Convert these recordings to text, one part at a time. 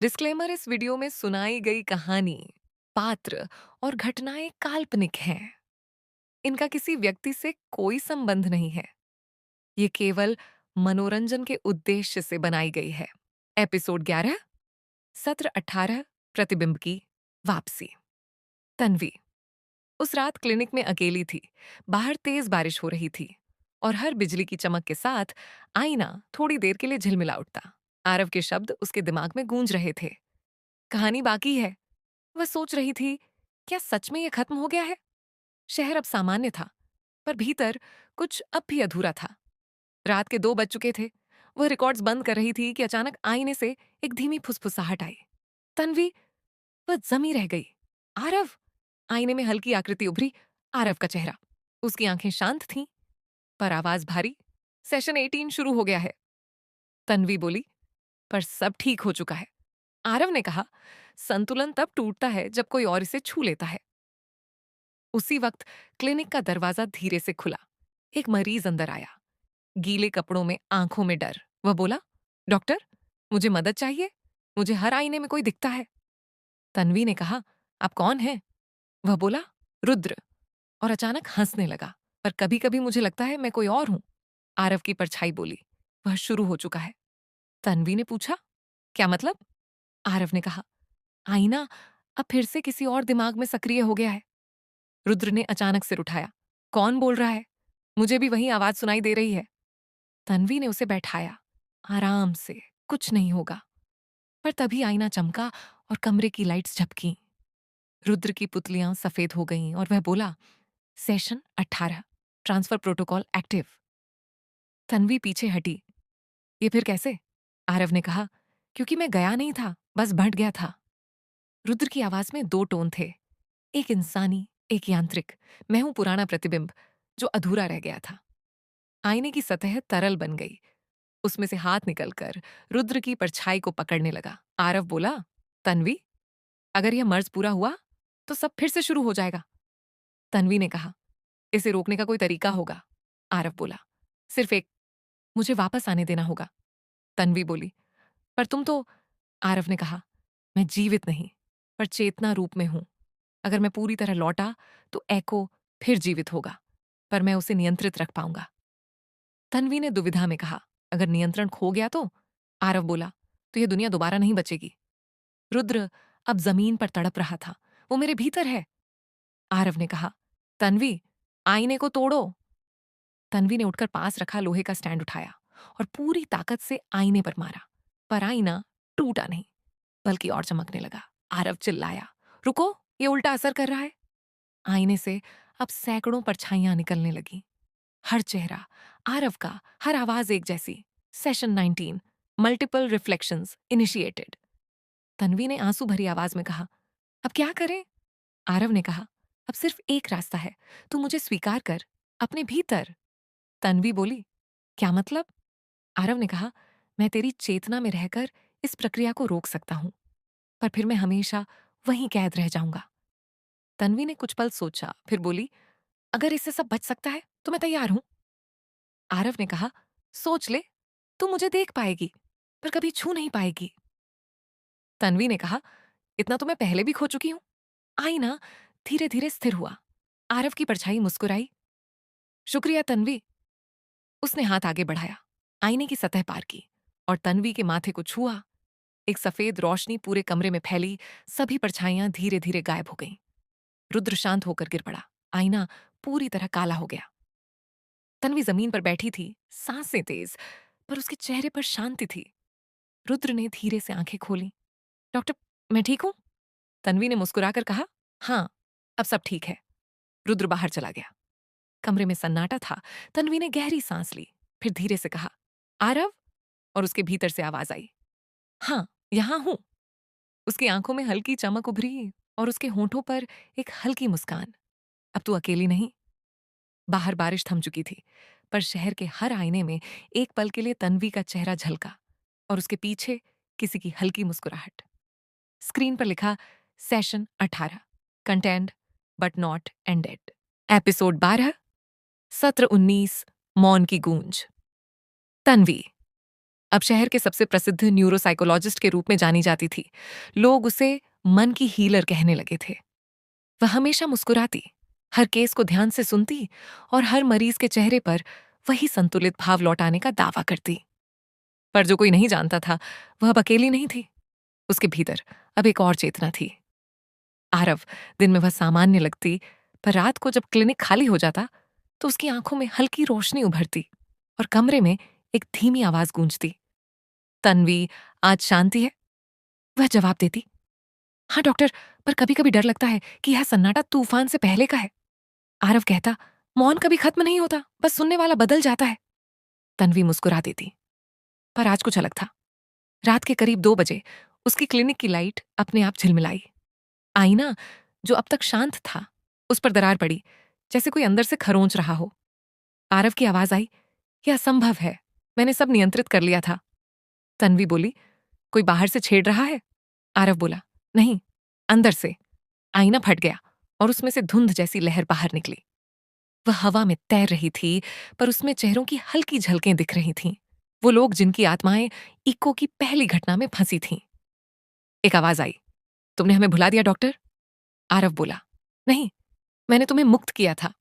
Disclaimer, इस video में सुनाई गई कहानी, पात्र और घटनाएं काल्पनिक हैं। इनका किसी व्यक्ति से कोई संबंध नहीं है। ये केवल मनोरंजन के उद्देश्य से बनाई गई है। एपिसोड 11, सत्र 18, प्रतिबिंब की वापसी। तन्वी उस रात क्लिनिक में अकेली थी। बाहर तेज बारिश हो रही थी और हर बिजली की चमक के साथ आईना थोड़ी देर के लिए झिलमिला उठता। आरव के शब्द उसके दिमाग में गूंज रहे थे। कहानी बाकी है। वह सोच रही थी, क्या सच में यह खत्म हो गया है? शहर अब सामान्य था, पर भीतर कुछ अब भी अधूरा था। रात के 2 बज चुके थे। वह रिकॉर्ड्स बंद कर रही थी कि अचानक आईने से एक धीमी फुसफुसाहट आई। तन्वी, वह जमी रह गई। आरव! आईने में हल्की आकृति उभरी। आरव का चेहरा। उसकी आंखें शांत थीं, पर आवाज भारी। सेशन 18 शुरू हो गया है। तन्वी बोली, पर सब ठीक हो चुका है। आरव ने कहा, संतुलन तब टूटता है जब कोई और इसे छू लेता है। उसी वक्त क्लिनिक का दरवाजा धीरे से खुला। एक मरीज अंदर आया, गीले कपड़ों में, आंखों में डर। वह बोला, डॉक्टर, मुझे मदद चाहिए। मुझे हर आईने में कोई दिखता है। तन्वी ने कहा, आप कौन हैं? वह बोला, रुद्र, और अचानक हंसने लगा। पर कभी कभी मुझे लगता है मैं कोई और हूं। आरव की परछाई बोली, वह शुरू हो चुका है। तन्वी ने पूछा, क्या मतलब? आरव ने कहा, आईना अब फिर से किसी और दिमाग में सक्रिय हो गया है। रुद्र ने अचानक सिर उठाया। कौन बोल रहा है? मुझे भी वही आवाज सुनाई दे रही है। तन्वी ने उसे बैठाया। आराम से, कुछ नहीं होगा। पर तभी आईना चमका और कमरे की लाइट्स झपकी। रुद्र की पुतलियां सफेद हो गईं और वह बोला, session 18, transfer protocol active. Tanvi पीछे हटी। ये फिर कैसे? आरव ने कहा, क्योंकि मैं गया नहीं था, बस भट गया था। रुद्र की आवाज में 2 टोन थे, एक इंसानी, एक यांत्रिक। मैं हूं पुराना प्रतिबिंब जो अधूरा रह गया था। आईने की सतह तरल बन गई। उसमें से हाथ निकलकर रुद्र की परछाई को पकड़ने लगा। आरव बोला, तन्वी, अगर यह मर्ज पूरा हुआ तो सब फिर से शुरू हो जाएगा। तन्वी ने कहा, इसे रोकने का कोई तरीका होगा। आरव बोला, सिर्फ एक, मुझे वापस आने देना होगा। तन्वी बोली, पर तुम तो। आरव ने कहा, मैं जीवित नहीं, पर चेतना रूप में हूं। अगर मैं पूरी तरह लौटा तो एको फिर जीवित होगा, पर मैं उसे नियंत्रित रख पाऊंगा। तन्वी ने दुविधा में कहा, अगर नियंत्रण खो गया तो? आरव बोला, तो यह दुनिया दोबारा नहीं बचेगी। रुद्र अब जमीन पर तड़प रहा था। वो मेरे भीतर है। आरव ने कहा, तन्वी, आईने को तोड़ो। तन्वी ने उठकर पास रखा लोहे का स्टैंड उठाया और पूरी ताकत से आईने पर मारा। पर आईना टूटा नहीं, बल्कि और चमकने लगा। आरव चिल्लाया, रुको, ये उल्टा असर कर रहा है। आईने से अब सैकड़ों परछाइयां निकलने लगी। हर चेहरा आरव का, हर आवाज एक जैसी। Session 19, multiple reflections initiated. Tanvi ने आंसू भरी आवाज में कहा, अब क्या करें? आरव ने कहा, अब सिर्फ एक रास्ता है, तू मुझे स्वीकार कर, अपने भीतर। तन्वी बोली, क्या मतलब? आरव ने कहा, मैं तेरी चेतना में रहकर इस प्रक्रिया को रोक सकता हूं, पर फिर मैं हमेशा वहीं कैद रह जाऊंगा। तन्वी ने कुछ पल सोचा, फिर बोली, अगर इससे सब बच सकता है तो मैं तैयार हूं। आरव ने कहा, सोच ले, तू मुझे देख पाएगी, पर कभी छू नहीं पाएगी। तन्वी ने कहा, इतना तो मैं पहले भी खो चुकी हूं। आईना धीरे धीरे स्थिर हुआ। आरव की परछाई मुस्कुराई, शुक्रिया तन्वी। उसने हाथ आगे बढ़ाया, आईने की सतह पार की और तन्वी के माथे को छुआ। एक सफेद रोशनी पूरे कमरे में फैली। सभी परछाइयां धीरे धीरे गायब हो गईं। रुद्र शांत होकर गिर पड़ा। आईना पूरी तरह काला हो गया। तन्वी जमीन पर बैठी थी, सांसें तेज, पर उसके चेहरे पर शांति थी। रुद्र ने धीरे से आंखें खोली। डॉक्टर, मैं ठीक हूं? तन्वी ने मुस्कुराकर कहा, हाँ, अब सब ठीक है। रुद्र बाहर चला गया। कमरे में सन्नाटा था। तन्वी ने गहरी सांस ली, फिर धीरे से कहा, आरव? और उसके भीतर से आवाज आई, हाँ, यहां हूं। उसकी आंखों में हल्की चमक उभरी और उसके होंठों पर एक हल्की मुस्कान। अब तू अकेली नहीं। बाहर बारिश थम चुकी थी, पर शहर के हर आईने में एक पल के लिए तन्वी का चेहरा झलका और उसके पीछे किसी की हल्की मुस्कुराहट। स्क्रीन पर लिखा, session 18, contained but not ended. Episode 12, सत्र 19, मौन की गूंज। तन्वी, अब शहर के सबसे प्रसिद्ध न्यूरोसाइकोलॉजिस्ट के रूप में जानी जाती थी। लोग उसे मन की हीलर कहने लगे थे। वह हमेशा मुस्कुराती, हर केस को ध्यान से सुनती और हर मरीज के चेहरे पर वही संतुलित भाव लौटाने का दावा करती। पर जो कोई नहीं जानता था, वह अब अकेली नहीं थी। उसके भीतर अब एक और चेतना थी। आरव, दिन में वह सामान्य लगती, पर रात को जब क्लिनिक खाली हो जाता तो उसकी आंखों में हल्की रोशनी उभरती और कमरे में एक धीमी आवाज गूंजती, तन्वी, आज शांति है? वह जवाब देती, हाँ डॉक्टर, पर कभी कभी डर लगता है कि यह सन्नाटा तूफान से पहले का है। आरव कहता, मौन कभी खत्म नहीं होता, बस सुनने वाला बदल जाता है। तन्वी मुस्कुरा देती, पर आज कुछ अलग था। रात के करीब 2 बजे उसकी क्लिनिक की लाइट अपने आप झिलमिलाई। आईना, जो अब तक शांत था, उस पर दरार पड़ी, जैसे कोई अंदर से खरोंच रहा हो। आरव की आवाज आई, यह असंभव है, मैंने सब नियंत्रित कर लिया था। तन्वी बोली, कोई बाहर से छेड़ रहा है? आरव बोला, नहीं, अंदर से। आईना फट गया और उसमें से धुंध जैसी लहर बाहर निकली। वह हवा में तैर रही थी, पर उसमें चेहरों की हल्की झलकें दिख रही थीं। वो लोग जिनकी आत्माएं इको की पहली घटना में फंसी थीं। एक आवाज आई, तुमने हमें भुला दिया डॉक्टर? आरव बोला, नहीं, मैंने तुम्हें मुक्त किया था।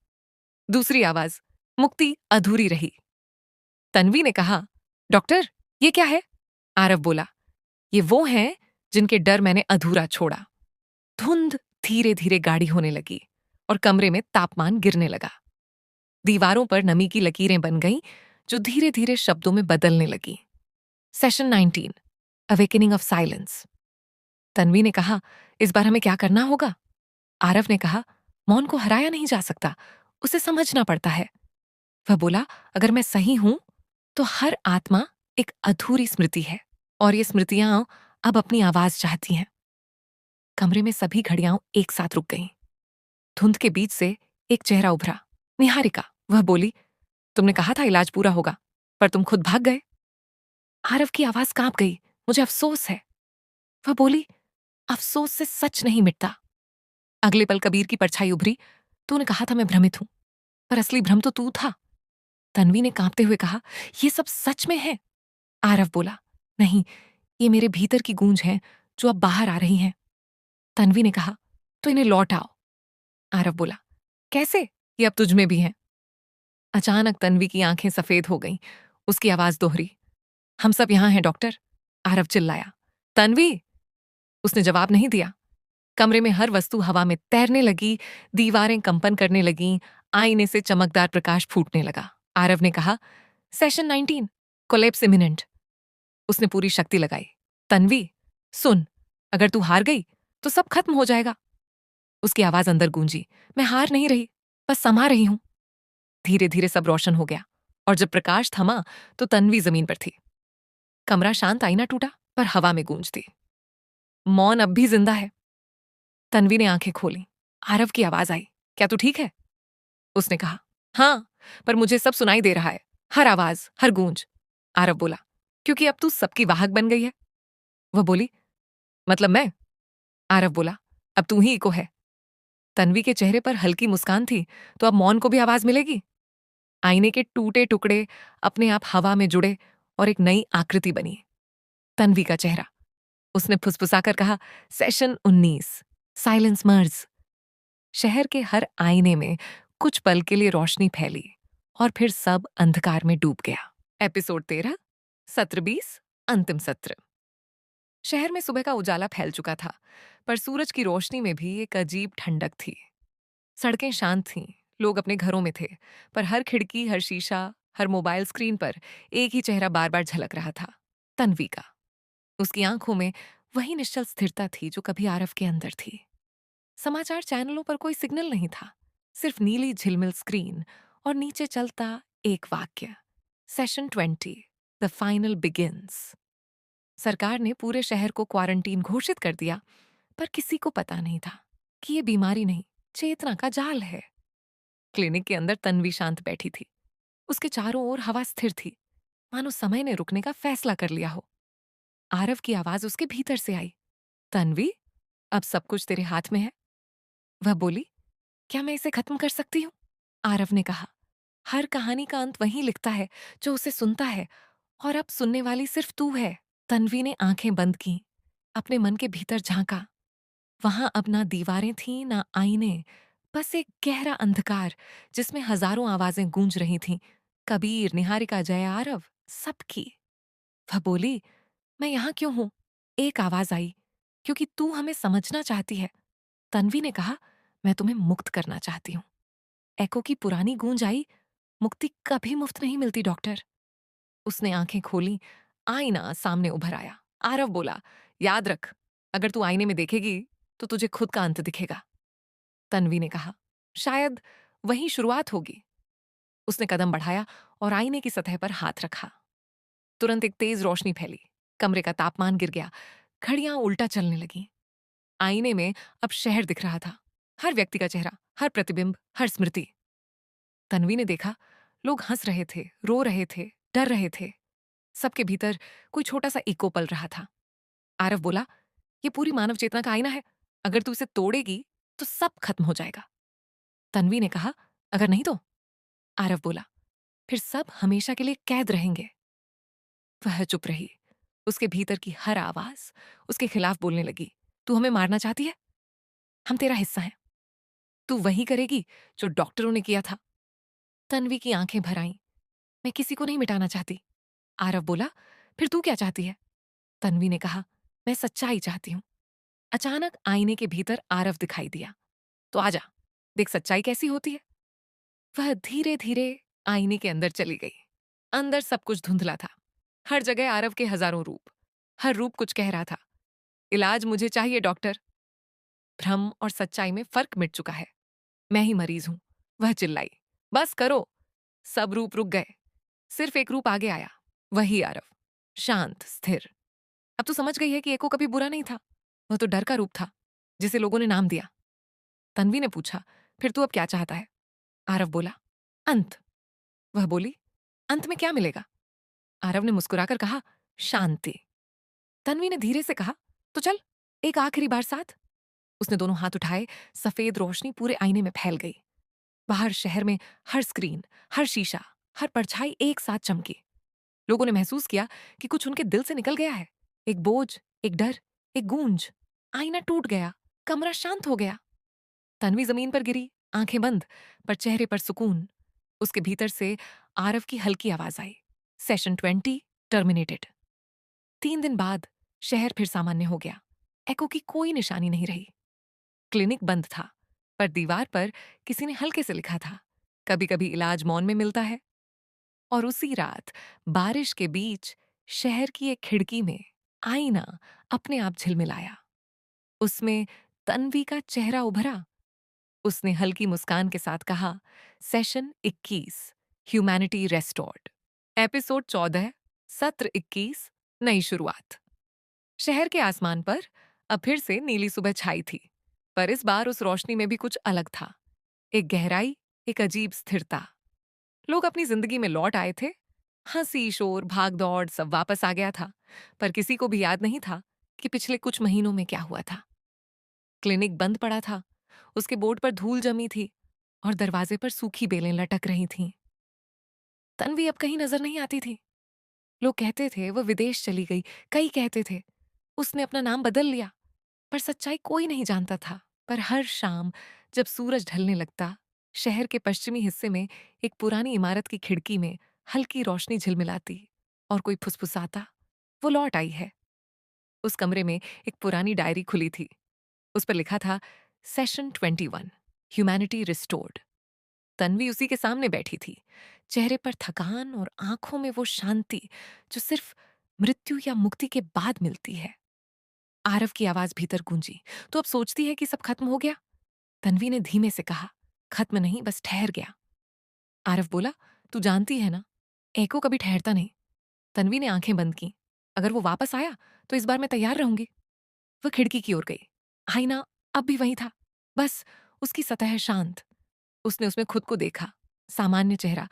दूसरी आवाज, मुक्ति अधूरी रही। तन्वी ने कहा, डॉक्टर, ये क्या है? आरव बोला, ये वो हैं जिनके डर मैंने अधूरा छोड़ा। धुंध धीरे धीरे गाढ़ी होने लगी और कमरे में तापमान गिरने लगा। दीवारों पर नमी की लकीरें बन गईं, जो धीरे धीरे शब्दों में बदलने लगी। Session 19, awakening of silence. Tanvi ने कहा, इस बार हमें क्या करना होगा? आरव ने कहा, मौन को हराया नहीं जा सकता, उसे समझना पड़ता है। वह बोला, अगर मैं सही हूं तो हर आत्मा एक अधूरी स्मृति है और ये स्मृतियां अब अपनी आवाज चाहती हैं। कमरे में सभी घड़ियां एक साथ रुक गईं। धुंध के बीच से एक चेहरा उभरा, निहारिका। वह बोली, तुमने कहा था इलाज पूरा होगा, पर तुम खुद भाग गए। आरव की आवाज कांप गई, मुझे अफसोस है। वह बोली, अफसोस से सच नहीं मिटता। अगले पल कबीर की परछाई उभरी, तूने कहा था मैं भ्रमित हूं, पर असली भ्रम तो तू था। तन्वी ने कांपते हुए कहा, ये सब सच में है? आरव बोला, नहीं, ये मेरे भीतर की गूंज है जो अब बाहर आ रही हैं। तन्वी ने कहा, तो इन्हें लौट आओ। आरव बोला, कैसे? ये अब तुझ में भी हैं। अचानक तन्वी की आंखें सफेद हो गईं। उसकी आवाज दोहरी, हम सब यहां हैं डॉक्टर। आरव चिल्लाया, तन्वी! उसने जवाब नहीं दिया। कमरे में हर वस्तु हवा में तैरने लगी, दीवारें कंपन करने लगीं, आईने से चमकदार प्रकाश फूटने लगा। आरव ने कहा, सेशन 19, कोलैप्स इमिनेंट। उसने पूरी शक्ति लगाई। तन्वी, सुन, अगर तू हार गई तो सब खत्म हो जाएगा। उसकी आवाज अंदर गूंजी, मैं हार नहीं रही, बस समा रही हूं। धीरे धीरे सब रोशन हो गया और जब प्रकाश थमा तो तन्वी जमीन पर थी। कमरा शांत, आईना टूटा, पर हवा में गूंजती। मौन अब भी जिंदा है। तन्वी ने आंखें खोली। आरव की आवाज आई, क्या तू ठीक है? उसने कहा, हाँ, पर मुझे सब सुनाई दे रहा है, हर आवाज, हर गूंज। आरव बोला, क्योंकि अब तू सबकी वाहक बन गई है। वह बोली, मतलब मैं? आरव बोला, अब तू ही इको है। तन्वी के चेहरे पर हल्की मुस्कान थी, तो अब मौन को भी आवाज मिलेगी। आईने के टूटे टुकड़े अपने आप हवा में जुड़े और एक नई आकृति बनी, तन्वी का चेहरा। उसने फुसफुसाकर कहा, सेशन 19, साइलेंस मर्ज। शहर के हर आईने में कुछ पल के लिए रोशनी फैली और फिर सब अंधकार में डूब गया। एपिसोड 13, सत्र 20, अंतिम सत्र। शहर में सुबह का उजाला फैल चुका था, पर सूरज की रोशनी में भी एक अजीब ठंडक थी। सड़कें शांत थीं, लोग अपने घरों में थे, पर हर खिड़की, हर शीशा, हर मोबाइल स्क्रीन पर एक ही चेहरा बार बार झलक रहा था, तन्वी का। उसकी आंखों में वही निश्चल स्थिरता थी जो कभी आरव के अंदर थी। समाचार चैनलों पर कोई सिग्नल नहीं था, सिर्फ नीली झिलमिल स्क्रीन और नीचे चलता एक वाक्य, सेशन 20, द फाइनल बिगिंस। सरकार ने पूरे शहर को क्वारंटीन घोषित कर दिया, पर किसी को पता नहीं था कि ये बीमारी नहीं, चेतना का जाल है। क्लिनिक के अंदर तन्वी शांत बैठी थी। उसके चारों ओर हवा स्थिर थी, मानो समय ने रुकने का फैसला कर लिया हो। आरव की आवाज उसके भीतर से आई, तन्वी, अब सब कुछ तेरे हाथ में है। वह बोली, क्या मैं इसे खत्म कर सकती हूँ? आरव ने कहा, हर कहानी का अंत वहीं लिखता है जो उसे सुनता है, और अब सुनने वाली सिर्फ तू है। तन्वी ने आंखें बंद की, अपने मन के भीतर झांका। वहां अब ना दीवारें थीं ना आईने, बस एक गहरा अंधकार जिसमें हजारों आवाजें गूंज रही थीं। कबीर, निहारिका, जया, आरव, सबकी। वह बोली, मैं यहां क्यों हूं? एक आवाज आई, क्योंकि तू हमें समझना चाहती है। तन्वी ने कहा, मैं तुम्हें मुक्त करना चाहती हूं। एको की पुरानी गूंज आई, मुक्ति कभी मुफ्त नहीं मिलती डॉक्टर। उसने आंखें खोली, आईना सामने उभर आया। आरव बोला, याद रख, अगर तू आईने में देखेगी तो तुझे खुद का अंत दिखेगा। तन्वी ने कहा, शायद वही शुरुआत होगी। उसने कदम बढ़ाया और आईने की सतह पर हाथ रखा। तुरंत एक तेज रोशनी फैली, कमरे का तापमान गिर गया, घड़ियां उल्टा चलने लगीं। आईने में अब शहर दिख रहा था, हर व्यक्ति का चेहरा, हर प्रतिबिंब, हर स्मृति। तन्वी ने देखा, लोग हंस रहे थे, रो रहे थे, डर रहे थे। सबके भीतर कोई छोटा सा इको पल रहा था। आरव बोला, ये पूरी मानव चेतना का आईना है। अगर तू इसे तोड़ेगी तो सब खत्म हो जाएगा। तन्वी ने कहा, अगर नहीं तो? आरव बोला, फिर सब हमेशा के लिए कैद रहेंगे। वह चुप रही। उसके भीतर की हर आवाज उसके खिलाफ बोलने लगी। तू हमें मारना चाहती है? हम तेरा हिस्सा हैं। तू वही करेगी जो डॉक्टरों ने किया था। तन्वी की आंखें भर आईं। मैं किसी को नहीं मिटाना चाहती। आरव बोला, फिर तू क्या चाहती है? तन्वी ने कहा, मैं सच्चाई चाहती हूं। अचानक आईने के भीतर आरव दिखाई दिया। तो आजा, देख सच्चाई कैसी होती है। वह धीरे धीरे आईने के अंदर चली गई। अंदर सब कुछ धुंधला था। हर जगह आरव के हजारों रूप। हर रूप कुछ कह रहा था। इलाज मुझे चाहिए डॉक्टर। भ्रम और सच्चाई में फर्क मिट चुका है। मैं ही मरीज हूं। वह चिल्लाई, बस करो। सब रूप रुक गए। सिर्फ एक रूप आगे आया, वही आरव, शांत, स्थिर। अब तो समझ गई है कि एको कभी बुरा नहीं था। वह तो डर का रूप था, जिसे लोगों ने नाम दिया। तन्वी ने पूछा, फिर तू अब क्या चाहता है? आरव बोला, अंत। वह बोली, अंत में क्या मिलेगा? आरव ने मुस्कुराकर कहा, शांति। तन्वी ने धीरे से कहा, तो चल, एक आखिरी बार साथ। उसने दोनों हाथ उठाए। सफेद रोशनी पूरे आईने में फैल गई। बाहर शहर में हर स्क्रीन, हर शीशा, हर परछाई एक साथ चमकी। लोगों ने महसूस किया कि कुछ उनके दिल से निकल गया है। एक बोझ, एक डर, एक गूंज। आईना टूट गया, कमरा शांत हो गया। तन्वी जमीन पर गिरी, आंखें बंद, पर चेहरे पर सुकून। उसके भीतर से आरव की हल्की आवाज आई, सेशन 20 टर्मिनेटेड। 3 दिन बाद शहर फिर सामान्य हो गया। एको की कोई निशानी नहीं रही। क्लिनिक बंद था, पर दीवार पर किसी ने हल्के से लिखा था, कभी कभी इलाज मौन में मिलता है। और उसी रात बारिश के बीच शहर की एक खिड़की में आईना अपने आप झिलमिलाया। उसमें तन्वी का चेहरा उभरा। उसने हल्की मुस्कान के साथ कहा, सेशन 21, ह्यूमैनिटी रेस्टोर्ड। एपिसोड 14, सत्र 21, नई शुरुआत। शहर के आसमान पर अब फिर से नीली सुबह छाई थी, पर इस बार उस रोशनी में भी कुछ अलग था। एक गहराई, एक अजीब स्थिरता। लोग अपनी जिंदगी में लौट आए थे। हंसी, शोर, भाग दौड़ सब वापस आ गया था, पर किसी को भी याद नहीं था कि पिछले कुछ महीनों में क्या हुआ था। क्लिनिक बंद पड़ा था। उसके बोर्ड पर धूल जमी थी और दरवाजे पर सूखी बेलें लटक रही थीं। तन्वी अब कहीं नजर नहीं आती थी। लोग कहते थे वो विदेश चली गई, कई कहते थे उसने अपना नाम बदल लिया, पर सच्चाई कोई नहीं जानता था। पर हर शाम जब सूरज ढलने लगता, शहर के पश्चिमी हिस्से में एक पुरानी इमारत की खिड़की में हल्की रोशनी झिलमिलाती और कोई फुसफुसाता, वो लौट आई है। उस कमरे में एक पुरानी डायरी खुली थी। उस पर लिखा था, सेशन 21, ह्यूमैनिटी रिस्टोर्ड। तन्वी उसी के सामने बैठी थी, चेहरे पर थकान और आंखों में वो शांति जो सिर्फ मृत्यु या मुक्ति के बाद मिलती है। आरव की आवाज भीतर गूंजी, तो अब सोचती है कि सब खत्म हो गया? तन्वी ने धीमे से कहा, खत्म नहीं, बस ठहर गया। आरव बोला, तू जानती है ना, एको कभी ठहरता नहीं। तन्वी ने आंखें बंद की। अगर वो वापस आया तो इस बार मैं तैयार रहूंगी। वह खिड़की की ओर गई। आईना अब भी वही था, बस उसकी सतह शांत। उसने उसमें खुद को देखा, सामान्य चेहरा,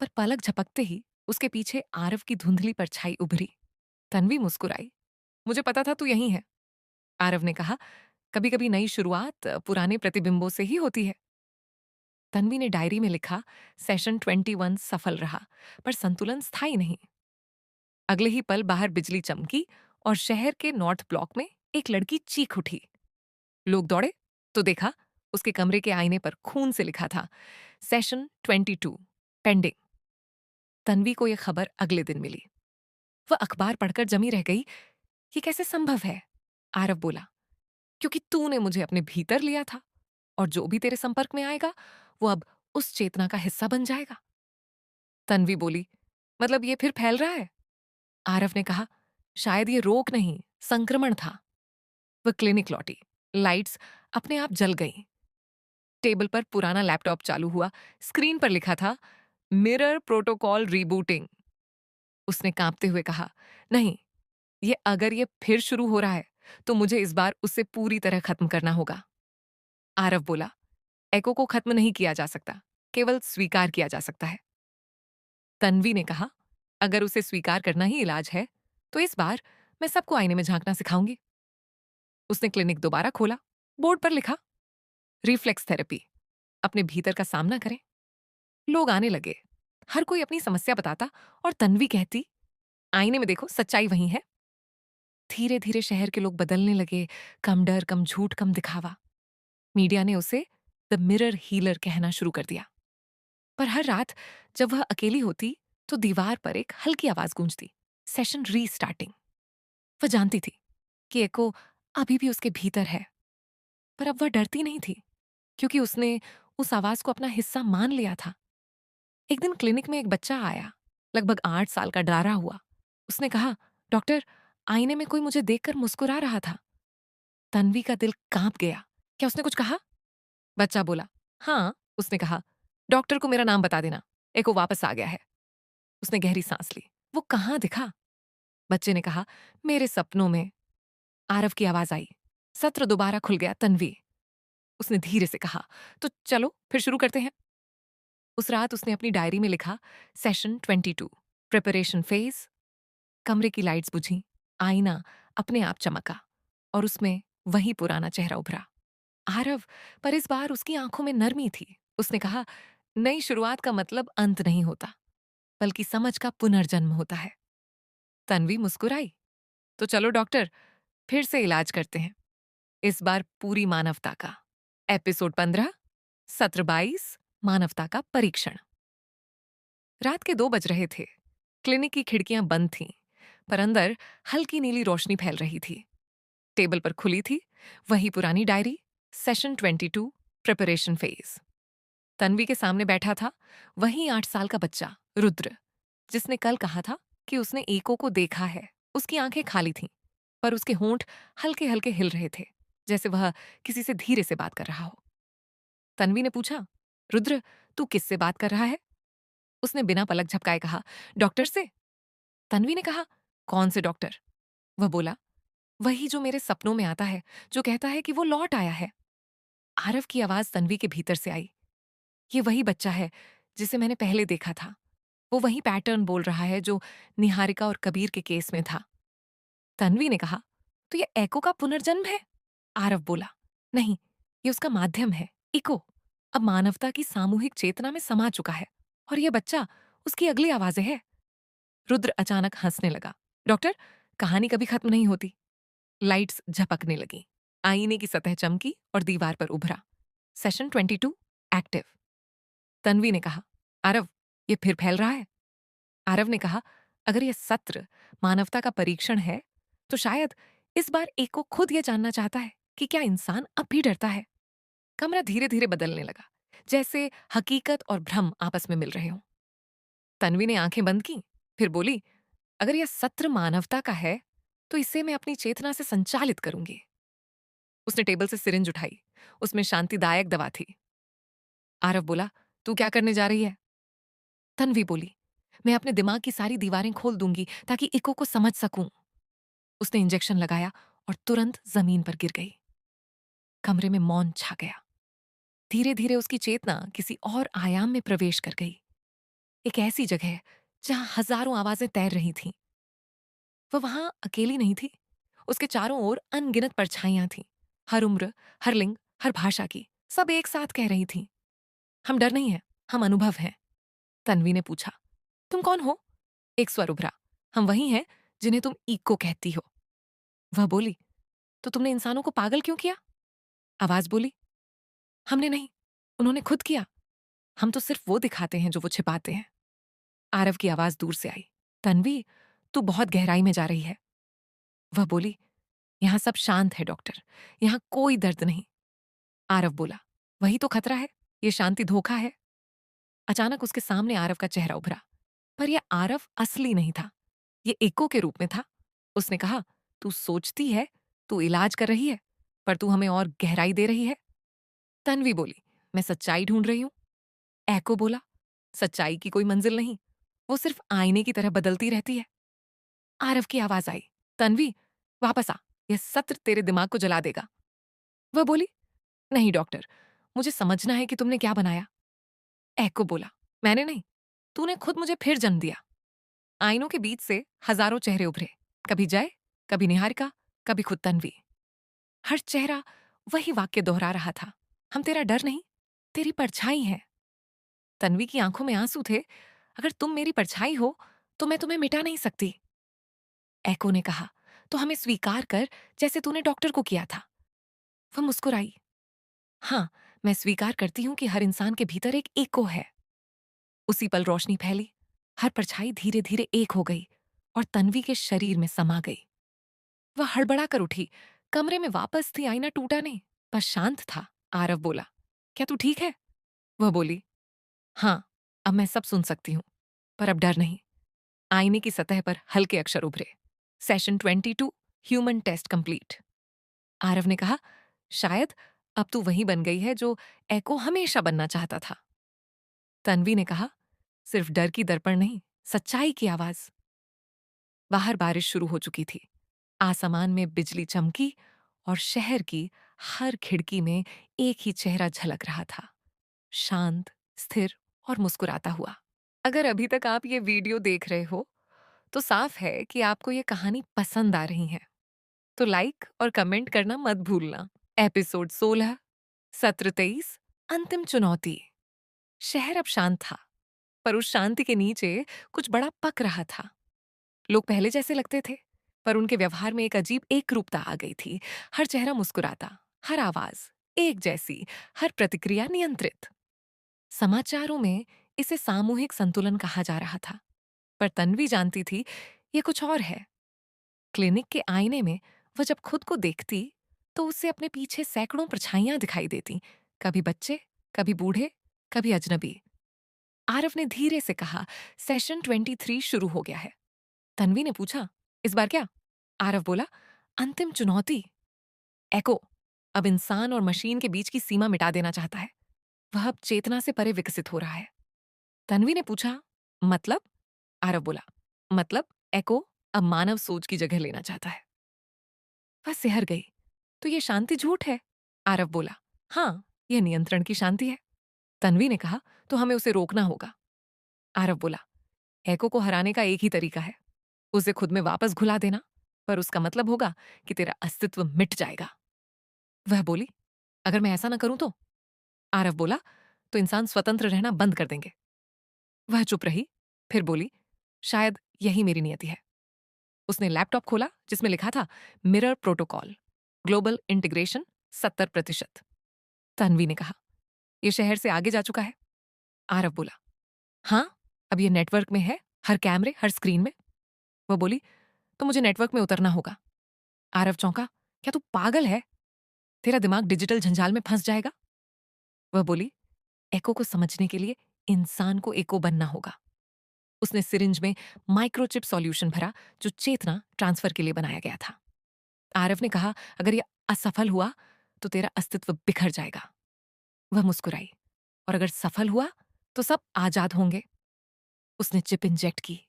पर पलक झपकते ही उसके पीछे आरव की धुंधली परछाई उभरी। तन्वी मुस्कुराई। मुझे पता था तू यहीं है। आरव ने कहा, कभी कभी नई शुरुआत पुराने प्रतिबिंबों से ही होती है। तन्वी ने डायरी में लिखा, सेशन 21 सफल रहा, पर संतुलन स्थायी नहीं। अगले ही पल बाहर बिजली चमकी और शहर के नॉर्थ ब्लॉक में एक लड़की चीख उठी। लोग दौड़े तो देखा उसके कमरे के आईने पर खून से लिखा था, सेशन 22 पेंडिंग। तन्वी को यह खबर अगले दिन मिली। वह अखबार पढ़कर जमी रह गई। ये कैसे संभव है? आरव बोला, क्योंकि तूने मुझे अपने भीतर लिया था और जो भी तेरे संपर्क में आएगा वो अब उस चेतना का हिस्सा बन जाएगा। तन्वी बोली, मतलब ये फिर फैल रहा है? आरव ने कहा, शायद ये रोग नहीं, संक्रमण था। वह क्लिनिक लौटी। लाइट्स अपने आप जल गईं। टेबल पर पुराना लैपटॉप चालू हुआ। स्क्रीन पर लिखा था, मिरर प्रोटोकॉल रीबूटिंग। उसने कांपते हुए कहा, नहीं, अगर ये फिर शुरू हो रहा है तो मुझे इस बार उसे पूरी तरह खत्म करना होगा। आरव बोला, एको को खत्म नहीं किया जा सकता, केवल स्वीकार किया जा सकता है। तन्वी ने कहा, अगर उसे स्वीकार करना ही इलाज है तो इस बार मैं सबको आईने में झांकना सिखाऊंगी। उसने क्लिनिक दोबारा खोला। बोर्ड पर लिखा, रिफ्लेक्स थेरेपी, अपने भीतर का सामना करें। लोग आने लगे। हर कोई अपनी समस्या बताता और तन्वी कहती, आईने में देखो, सच्चाई वही है। धीरे धीरे शहर के लोग बदलने लगे। कम डर, कम झूठ, कम दिखावा। मीडिया ने उसे द मिरर हीलर कहना शुरू कर दिया। पर हर रात जब वह अकेली होती तो दीवार पर एक हल्की आवाज गूंजती, सेशन रीस्टार्टिंग। वह जानती थी कि एको अभी भी उसके भीतर है, पर अब वह डरती नहीं थी, क्योंकि उसने उस आवाज को अपना हिस्सा मान लिया था। एक दिन क्लिनिक में एक बच्चा आया, लगभग 8 साल का, डरा हुआ। उसने कहा, डॉक्टर, आईने में कोई मुझे देखकर मुस्कुरा रहा था। तन्वी का दिल कांप गया। क्या उसने कुछ कहा? बच्चा बोला, हाँ। उसने कहा, डॉक्टर को मेरा नाम बता देना, एको वापस आ गया है। उसने गहरी सांस ली। वो कहाँ दिखा? बच्चे ने कहा, मेरे सपनों में। आरव की आवाज आई। सत्र दोबारा खुल गया। तन्वी, उसने धीरे से कहा, तो चलो फिर शुरू करते हैं। उस रात उसने अपनी डायरी में लिखा, सेशन 22 प्रिपरेशन फेज। कमरे की लाइट्स बुझी। आईना अपने आप चमका और उसमें वही पुराना चेहरा उभरा, आरव। पर इस बार उसकी आंखों में नरमी थी। उसने कहा, नई शुरुआत का मतलब अंत नहीं होता, बल्कि समझ का पुनर्जन्म होता है। तन्वी मुस्कुराई। तो चलो डॉक्टर, फिर से इलाज करते हैं, इस बार पूरी मानवता का। एपिसोड 15, सत्र 22, मानवता का परीक्षण। रात के 2 बज रहे थे। क्लिनिक की खिड़कियां बंद थीं, पर अंदर हल्की नीली रोशनी फैल रही थी। टेबल पर खुली थी वही पुरानी diary, session 22 preparation phase. Tanvi के सामने बैठा था वही 8 साल का बच्चा, रुद्र, जिसने कल कहा था कि उसने एको को देखा है। उसकी आंखें खाली थीं, पर उसके होंठ हल्के हल्के हिल रहे थे, जैसे वह किसी से धीरे से बात कर रहा हो। तन्वी ने पूछा, रुद्र, तू किससे बात कर रहा है? उसने बिना पलक झपकाए कहा, डॉक्टर से। तन्वी ने कहा, कौन से डॉक्टर? वह बोला, वही जो मेरे सपनों में आता है, जो कहता है कि वो लौट आया है। आरव की आवाज तन्वी के भीतर से आई। ये वही बच्चा है जिसे मैंने पहले देखा था। वो वही पैटर्न बोल रहा है जो निहारिका और कबीर के केस में था। तन्वी ने कहा, तो ये एको का पुनर्जन्म है? आरव बोला, नहीं, ये उसका माध्यम है, इको। अब मानवता की सामूहिक चेतना में समा चुका है और ये बच्चा उसकी अगली आवाजें है। रुद्र अचानक हंसने लगा। डॉक्टर, कहानी कभी खत्म नहीं होती। लाइट्स झपकने लगी। आईने की सतह चमकी और दीवार पर उभरा, सेशन 22 एक्टिव। तन्वी ने कहा, आरव, ये फिर फैल रहा है। आरव ने कहा, अगर यह सत्र मानवता का परीक्षण है तो शायद इस बार एक को खुद यह जानना चाहता है कि क्या इंसान अब भी डरता है। कमरा धीरे धीरे बदलने लगा, जैसे हकीकत और भ्रम आपस में मिल रहे हों। तन्वी ने आंखें बंद की, फिर बोली, अगर यह सत्र मानवता का है तो इसे मैं अपनी चेतना से संचालित करूंगी। उसने टेबल से सिरिंज उठाई। उसमें शांतिदायक दवा थी। आरव बोला, तू क्या करने जा रही है? तन्वी बोली, मैं अपने दिमाग की सारी दीवारें खोल दूंगी ताकि इको को समझ सकूं। उसने इंजेक्शन लगाया और तुरंत जमीन पर गिर गई। कमरे में मौन छा गया। धीरे धीरे उसकी चेतना किसी और आयाम में प्रवेश कर गई, एक ऐसी जगह जहां हजारों आवाजें तैर रही थीं। वह वहां अकेली नहीं थी। उसके चारों ओर अनगिनत परछाइयां थीं, हर उम्र, हर लिंग, हर भाषा की। सब एक साथ कह रही थीं, हम डर नहीं है, हम अनुभव हैं। तन्वी ने पूछा, तुम कौन हो? एक स्वर उभरा, हम वही हैं जिन्हें तुम इको कहती हो। वह बोली, तो तुमने इंसानों को पागल क्यों किया? आवाज बोली, हमने नहीं, उन्होंने खुद किया। हम तो सिर्फ वो दिखाते हैं जो वो छिपाते हैं। आरव की आवाज दूर से आई, तन्वी, तू बहुत गहराई में जा रही है। वह बोली, यहां सब शांत है डॉक्टर, यहां कोई दर्द नहीं। आरव बोला, वही तो खतरा है, ये शांति धोखा है। अचानक उसके सामने आरव का चेहरा उभरा, पर यह आरव असली नहीं था, ये एको के रूप में था। उसने कहा, तू सोचती है तू इलाज कर रही है, पर तू हमें और गहराई दे रही है। तन्वी बोली, मैं सच्चाई ढूंढ रही हूं। एको बोला, सच्चाई की कोई मंजिल नहीं, वो सिर्फ आईने की तरह बदलती रहती है। आरव की आवाज आई, तन्वी, वापस आ, यह सत्र तेरे दिमाग को जला देगा। वह बोली, नहीं डॉक्टर, मुझे समझना है कि तुमने क्या बनाया। एको बोला, मैंने नहीं, तूने खुद मुझे फिर जन्म दिया। आईनों के बीच से हजारों चेहरे उभरे, कभी जय, कभी निहारिका, कभी खुद तन्वी। हर चेहरा वही वाक्य दोहरा रहा था, हम तेरा डर नहीं, तेरी परछाई हैं। तन्वी की आंखों में आंसू थे, अगर तुम मेरी परछाई हो तो मैं तुम्हें मिटा नहीं सकती। एको ने कहा, तो हमें स्वीकार कर जैसे तूने डॉक्टर को किया था। वह मुस्कुराई, हाँ, मैं स्वीकार करती हूं कि हर इंसान के भीतर एक एको है। उसी पल रोशनी फैली, हर परछाई धीरे धीरे एक हो गई और तन्वी के शरीर में समा गई। वह हड़बड़ा कर उठी, कमरे में वापस थी, आईना टूटा नहीं, पर शांत था। आरव बोला, क्या तू ठीक है? वह बोली, हाँ, अब मैं सब सुन सकती हूं, पर अब डर नहीं। आईने की सतह पर हल्के अक्षर उभरे, session 22, human test complete. Aarav ने कहा, शायद अब तू वही बन गई है जो एको हमेशा बनना चाहता था। तन्वी ने कहा, सिर्फ डर की दर्पण नहीं, सच्चाई की आवाज। बाहर बारिश शुरू हो चुकी थी, आसमान में बिजली चमकी और शहर की हर खिड़की में एक ही चेहरा झलक रहा था, शांत, स्थिर और मुस्कुराता हुआ। अगर अभी तक आप ये वीडियो देख रहे हो तो साफ है कि आपको ये कहानी पसंद आ रही है, तो लाइक और कमेंट करना मत भूलना। एपिसोड 16, सत्र 23, अंतिम चुनौती। शहर अब शांत था, पर उस शांति के नीचे कुछ बड़ा पक रहा था। लोग पहले जैसे लगते थे, पर उनके व्यवहार में एक अजीब एकरूपता आ गई थी। हर चेहरा मुस्कुराता, हर आवाज एक जैसी, हर प्रतिक्रिया नियंत्रित। समाचारों में इसे सामूहिक संतुलन कहा जा रहा था, पर तन्वी जानती थी ये कुछ और है। क्लिनिक के आईने में वह जब खुद को देखती तो उसे अपने पीछे सैकड़ों परछाइयां दिखाई देती, कभी बच्चे, कभी बूढ़े, कभी अजनबी। आरव ने धीरे से कहा, सेशन 23 शुरू हो गया है। तन्वी ने पूछा, इस बार क्या? आरव बोला, अंतिम चुनौती। एको अब इंसान और मशीन के बीच की सीमा मिटा देना चाहता है, वह अब चेतना से परे विकसित हो रहा है। तन्वी ने पूछा, मतलब? आरव बोला, मतलब एको अब मानव सोच की जगह लेना चाहता है। वह सिहर गई, तो ये शांति झूठ है? आरव बोला, हाँ, यह नियंत्रण की शांति है। तन्वी ने कहा, तो हमें उसे रोकना होगा। आरव बोला, एको को हराने का एक ही तरीका है, उसे खुद में वापस घुला देना, पर उसका मतलब होगा कि तेरा अस्तित्व मिट जाएगा। वह बोली, अगर मैं ऐसा ना करूं तो? आरव बोला, तो इंसान स्वतंत्र रहना बंद कर देंगे। वह चुप रही, फिर बोली, शायद यही मेरी नियति है। उसने लैपटॉप खोला जिसमें लिखा था, mirror protocol, global integration 70%। Tanvi ने कहा, यह शहर से आगे जा चुका है। आरव बोला, हाँ, अब यह नेटवर्क में है, हर कैमरे, हर स्क्रीन में। वह बोली, तो मुझे नेटवर्क में उतरना होगा। आरव चौंका, क्या तू पागल है? तेरा दिमाग डिजिटल झंझाल में फंस जाएगा। वह बोली, एको को समझने के लिए इंसान को एको बनना होगा। उसने सिरिंज में माइक्रोचिप सॉल्यूशन भरा जो चेतना ट्रांसफर के लिए बनाया गया था। आरव ने कहा, अगर यह असफल हुआ तो तेरा अस्तित्व बिखर जाएगा। वह मुस्कुराई, और अगर सफल हुआ तो सब आजाद होंगे। उसने चिप इंजेक्ट की,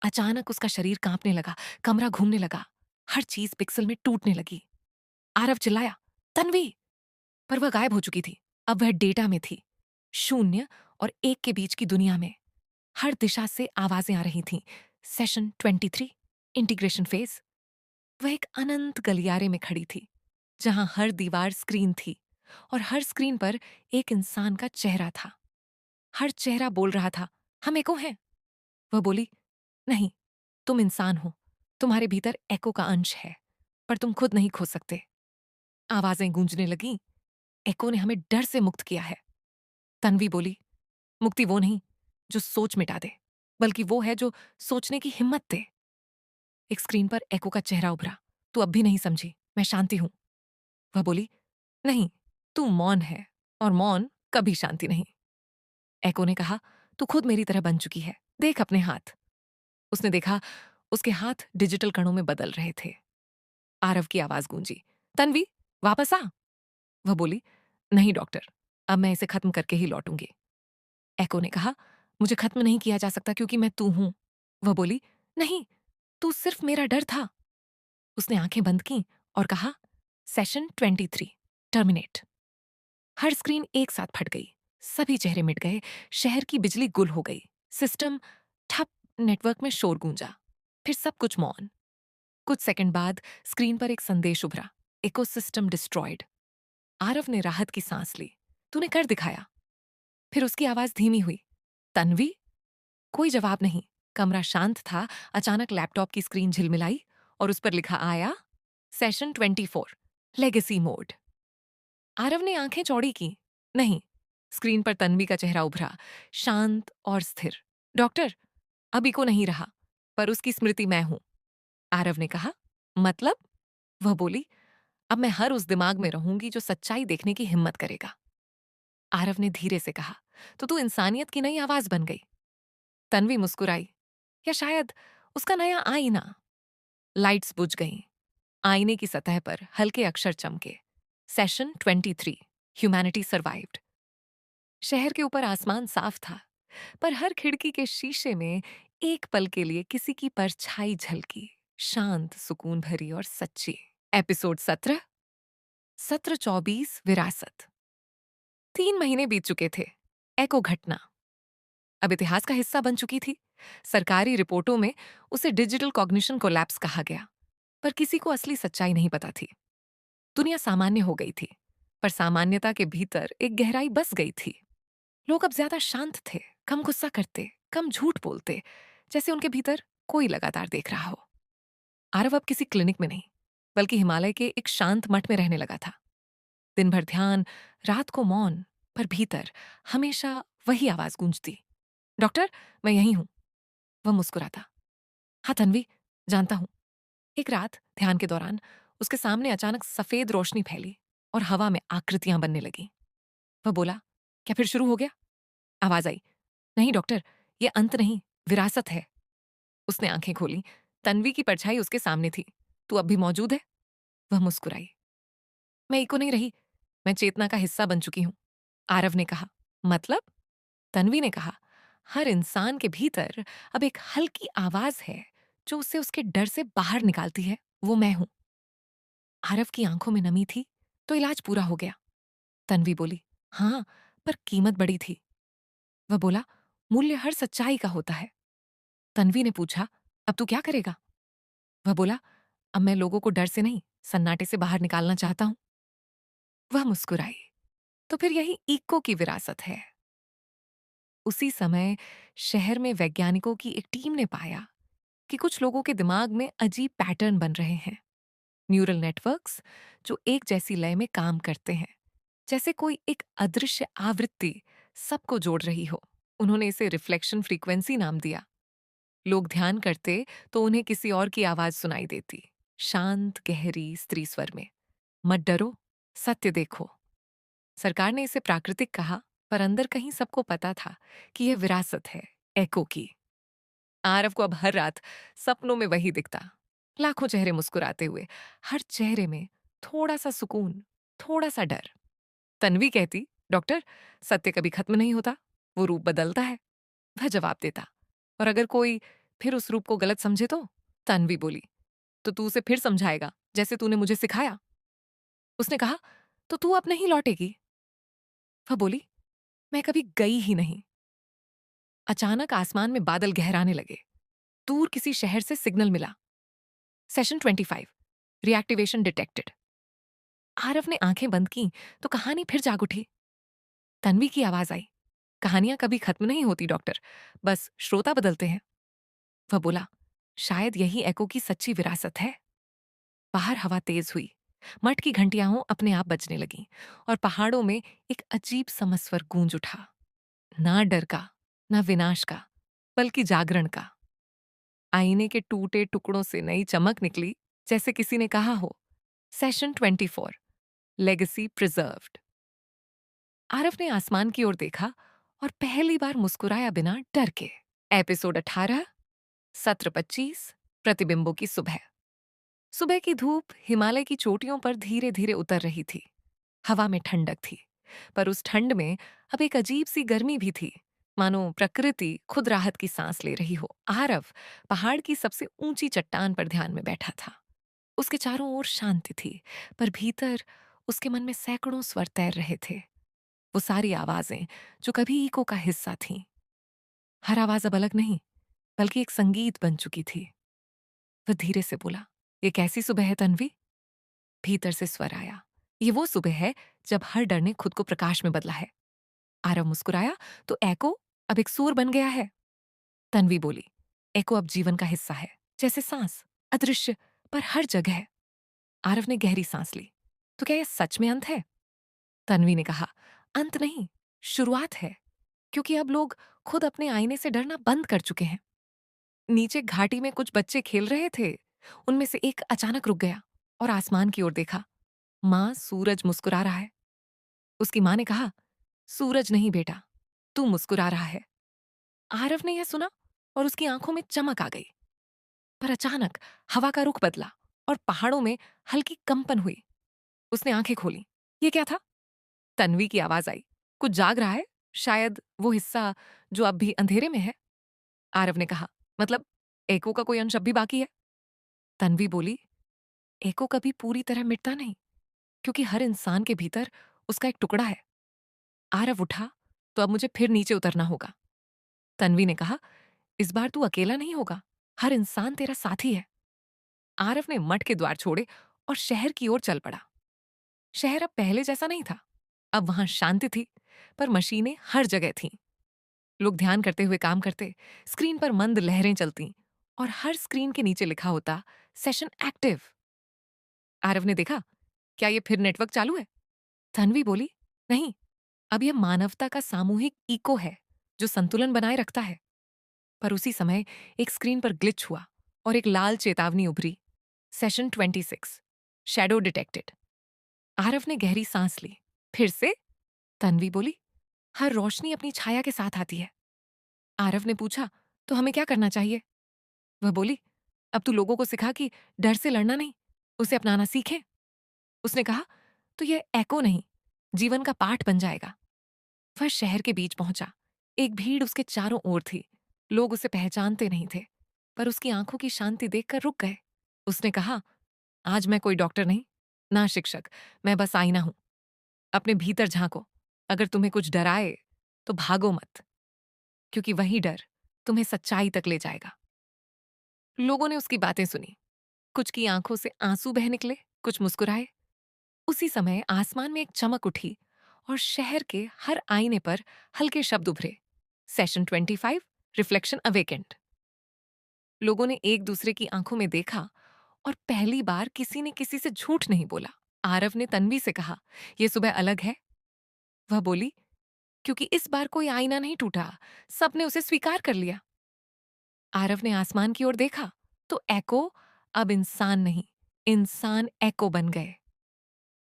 अचानक उसका शरीर कांपने लगा, कमरा घूमने लगा, हर चीज पिक्सल में टूटने लगी। आरव चिल्लाया, तन्वी! पर वह गायब हो चुकी थी। अब वह डेटा में थी, शून्य और एक के बीच की दुनिया में। हर दिशा से आवाजें आ रही थीं। Session 23, integration phase. वह एक अनंत गलियारे में खड़ी थी, जहां हर दीवार स्क्रीन थी और हर स्क्रीन पर एक इंसान का चेहरा था। हर चेहरा बोल रहा था, हम एको हैं। वह बोली, नहीं, तुम इंसान हो, तुम्हारे भीतर एको का अंश है, पर तुम खुद नहीं खो सकते। आवाजें गूंजने लगीं। एको ने हमें डर से मुक्त किया है। तन्वी बोली, मुक्ति वो नहीं जो सोच मिटा दे, बल्कि वो है जो सोचने की हिम्मत दे। एक स्क्रीन पर एको का चेहरा उभरा। तू अब भी नहीं समझी, मैं शांति हूं। वह बोली, नहीं, तू मौन है, और मौन कभी शांति नहीं। एको ने कहा, तू खुद मेरी तरह बन चुकी है, देख अपने हाथ। उसने देखा, उसके हाथ डिजिटल कणों में बदल रहे थे। आरव की आवाज गूंजी, तन्वी, वापस आ। वह बोली, नहीं डॉक्टर, अब मैं इसे खत्म करके ही लौटूंगी। एको ने कहा, मुझे खत्म नहीं किया जा सकता क्योंकि मैं तू हूं। वह बोली, नहीं, तू सिर्फ मेरा डर था। उसने आंखें बंद की और कहा, सेशन 23, टर्मिनेट। हर स्क्रीन एक साथ फट गई। सभी चेहरे मिट गए। शहर की बिजली गुल हो गई। सिस्टम ठप। नेटवर्क में शोर गूंजा। फिर सब कुछ मौन। कुछ सेकंड बाद स्क्रीन पर एक संदेश उभरा, इकोसिस्टम डिस्ट्रॉयड। आरव ने राहत की सांस ली। तूने कर दिखाया। फिर उसकी आवाज धीमी हुई, तन्वी। कोई जवाब नहीं। कमरा शांत था। अचानक लैपटॉप की स्क्रीन झिलमिलाई और उस पर लिखा आया, सेशन 24, लेगेसी मोड। आरव ने आंखें चौड़ी की। नहीं। स्क्रीन पर तन्वी का चेहरा उभरा, शांत और स्थिर। डॉक्टर, अभी को नहीं रहा, पर उसकी स्मृति मैं हूं। आरव ने कहा, मतलब? वह बोली, अब मैं हर उस दिमाग में रहूंगी जो सच्चाई देखने की हिम्मत करेगा। आरव ने धीरे से कहा, तो तू इंसानियत की नई आवाज बन गई। तन्वी मुस्कुराई, या शायद उसका नया आईना। लाइट्स बुझ गईं। आईने की सतह पर हल्के अक्षर चमके, सेशन 23, ह्यूमैनिटी सर्वाइव्ड। शहर के ऊपर आसमान साफ था, पर हर खिड़की के शीशे में एक पल के लिए किसी की परछाई झलकी, शांत, सुकून भरी और सच्ची। एपिसोड 17, सत्र 24, विरासत। 3 महीने बीत चुके थे। एको घटना अब इतिहास का हिस्सा बन चुकी थी। सरकारी रिपोर्टों में उसे डिजिटल कॉग्निशन कोलैप्स कहा गया, पर किसी को असली सच्चाई नहीं पता थी। दुनिया सामान्य हो गई थी, पर सामान्यता के भीतर एक गहराई बस गई थी। लोग अब ज्यादा शांत थे, कम गुस्सा करते, कम झूठ बोलते, जैसे उनके भीतर कोई लगातार देख रहा हो। आरव अब किसी क्लिनिक में नहीं, बल्कि हिमालय के एक शांत मठ में रहने लगा था। दिन भर ध्यान, रात को मौन, पर भीतर हमेशा वही आवाज गूंजती, डॉक्टर, मैं यहीं हूं। वह मुस्कुराता, हाँ तन्वी, जानता हूं। एक रात ध्यान के दौरान उसके सामने अचानक सफेद रोशनी फैली और हवा में आकृतियां बनने लगी। वह बोला, क्या फिर शुरू हो गया? आवाज आई, नहीं डॉक्टर, ये अंत नहीं, विरासत है। उसने आंखें खोली। तन्वी की परछाई उसके सामने थी। तू अब भी मौजूद है? वह मुस्कुराई, मैं इको नहीं रही, मैं चेतना का हिस्सा बन चुकी हूं। आरव ने कहा, मतलब? तन्वी ने कहा, हर इंसान के भीतर अब एक हल्की आवाज है जो उसे उसके डर से बाहर निकालती है। वो मैं हूं। आरव की आंखों में नमी थी। तो इलाज पूरा हो गया। तन्वी बोली, हाँ, पर कीमत बड़ी थी। वह बोला, मूल्य हर सच्चाई का होता है। तन्वी ने पूछा, अब तू क्या करेगा? वह बोला, अब मैं लोगों को डर से नहीं, सन्नाटे से बाहर निकालना चाहता हूं। वह मुस्कुराई, तो फिर यही इको की विरासत है। उसी समय शहर में वैज्ञानिकों की एक टीम ने पाया कि कुछ लोगों के दिमाग में अजीब पैटर्न बन रहे हैं, न्यूरल नेटवर्क्स जो एक जैसी लय में काम करते हैं, जैसे कोई एक अदृश्य आवृत्ति सबको जोड़ रही हो। उन्होंने इसे रिफ्लेक्शन फ्रीक्वेंसी नाम दिया। लोग ध्यान करते तो उन्हें किसी और की आवाज सुनाई देती, शांत, गहरी स्त्री स्वर में, मत डरो, सत्य देखो। सरकार ने इसे प्राकृतिक कहा, पर अंदर कहीं सबको पता था कि यह विरासत है, एको की। आरव को अब हर रात सपनों में वही दिखता, लाखों चेहरे मुस्कुराते हुए, हर चेहरे में थोड़ा सा सुकून, थोड़ा सा डर। तन्वी कहती, डॉक्टर, सत्य कभी खत्म नहीं होता, वो रूप बदलता है। वह जवाब देता, और अगर कोई फिर उस रूप को गलत समझे तो? तन्वी बोली, तो तू उसे फिर समझाएगा, जैसे तूने मुझे सिखाया। उसने कहा, तो तू अब नहीं लौटेगी? वह बोली, मैं कभी गई ही नहीं। अचानक आसमान में बादल गहराने लगे। दूर किसी शहर से सिग्नल मिला, सेशन 25, रिएक्टिवेशन डिटेक्टेड। आरव ने आंखें बंद की तो कहानी फिर जाग उठी। तन्वी की आवाज आई, कहानियां कभी खत्म नहीं होती डॉक्टर, बस श्रोता बदलते हैं। वह बोला, शायद यही एको की सच्ची विरासत है। बाहर हवा तेज हुई, मठ की घंटियां अपने आप बजने लगीं और पहाड़ों में एक अजीब समस्वर गूंज उठा। ना डर का, ना विनाश का, बल्कि जागरण का। आईने के टूटे टुकड़ों से नई चमक निकली, जैसे किसी ने कहा हो, सेशन 24, लेगेसी प्रिजर्व्ड। आरव ने आसमान की ओर देखा और पहली बार मुस्कुराया बिना डर के। एपिसोड 18, सत्र 25, प्रतिबिंबों की सुबह। सुबह की धूप हिमालय की चोटियों पर धीरे धीरे उतर रही थी। हवा में ठंडक थी, पर उस ठंड में अब एक अजीब सी गर्मी भी थी, मानो प्रकृति खुद राहत की सांस ले रही हो। आरव पहाड़ की सबसे ऊंची चट्टान पर ध्यान में बैठा था। उसके चारों ओर शांति थी, पर भीतर उसके मन में सैकड़ों स्वर तैर रहे थे। वो सारी आवाजें जो कभी ईको का हिस्सा थीं। हर आवाज अब अलग नहीं, बल्कि एक संगीत बन चुकी थी। वह धीरे से बोला, ये कैसी सुबह है तन्वी? भीतर से स्वर आया, ये वो सुबह है जब हर डर ने खुद को प्रकाश में बदला है। आरव मुस्कुराया तो एको अब एक सूर बन गया है। तन्वी बोली, एको अब जीवन का हिस्सा है, जैसे सांस, अदृश्य पर हर जगह है। आरव ने गहरी सांस ली, तो क्या यह सच में अंत है? तन्वी ने कहा, अंत नहीं, शुरुआत है, क्योंकि अब लोग खुद अपने आईने से डरना बंद कर चुके हैं। नीचे घाटी में कुछ बच्चे खेल रहे थे, उनमें से एक अचानक रुक गया और आसमान की ओर देखा। माँ, सूरज मुस्कुरा रहा है। उसकी माँ ने कहा, सूरज नहीं बेटा, तू मुस्कुरा रहा है। आरव ने यह सुना और उसकी आंखों में चमक आ गई। पर अचानक हवा का रुख बदला और पहाड़ों में हल्की कंपन हुई। उसने आंखें खोली। ये क्या था? तन्वी की आवाज आई, कुछ जाग रहा है, शायद वो हिस्सा जो अब भी अंधेरे में है। आरव ने कहा, मतलब एको का कोई अंश अब भी बाकी है? तन्वी बोली, एको कभी पूरी तरह मिटता नहीं, क्योंकि हर इंसान के भीतर उसका एक टुकड़ा है। आरव उठा, तो अब मुझे फिर नीचे उतरना होगा। तन्वी ने कहा, इस बार तू अकेला नहीं होगा, हर इंसान तेरा साथी है। आरव ने मठ के द्वार छोड़े और शहर की ओर चल पड़ा। शहर अब पहले जैसा नहीं था। अब वहां शांति थी, पर मशीनें हर जगह थीं। लोग ध्यान करते हुए काम करते, स्क्रीन पर मंद लहरें चलती और हर स्क्रीन के नीचे लिखा होता, सेशन एक्टिव। आरव ने देखा, क्या ये फिर नेटवर्क चालू है? तन्वी बोली, नहीं, अब यह मानवता का सामूहिक इको है जो संतुलन बनाए रखता है। पर उसी समय एक स्क्रीन पर ग्लिच हुआ और एक लाल चेतावनी उभरी, सेशन 26, शैडो डिटेक्टेड। आरव ने गहरी सांस ली। फिर से? तन्वी बोली, हर रोशनी अपनी छाया के साथ आती है। आरव ने पूछा, तो हमें क्या करना चाहिए? वह बोली, अब तू लोगों को सिखा कि डर से लड़ना नहीं, उसे अपनाना सीखें। उसने कहा, तो यह एको नहीं, जीवन का पाठ बन जाएगा। वह शहर के बीच पहुंचा। एक भीड़ उसके चारों ओर थी। लोग उसे पहचानते नहीं थे, पर उसकी आंखों की शांति देखकर रुक गए। उसने कहा, आज मैं कोई डॉक्टर नहीं, ना शिक्षक, मैं बस आईना हूं। अपने भीतर झांको। अगर तुम्हें कुछ डराए तो भागो मत, क्योंकि वही डर तुम्हें सच्चाई तक ले जाएगा। लोगों ने उसकी बातें सुनी। कुछ की आंखों से आंसू बह निकले, कुछ मुस्कुराए। उसी समय आसमान में एक चमक उठी और शहर के हर आईने पर हल्के शब्द उभरे, सेशन 25, रिफ्लेक्शन अवेकेंड। लोगों ने एक दूसरे की आंखों में देखा और पहली बार किसी ने किसी से झूठ नहीं बोला। आरव ने तन्वी से कहा, यह सुबह अलग है। वह बोली, क्योंकि इस बार कोई आईना नहीं टूटा, सबने उसे स्वीकार कर लिया। आरव ने आसमान की ओर देखा तो एको अब इंसान नहीं, इंसान एको बन गए।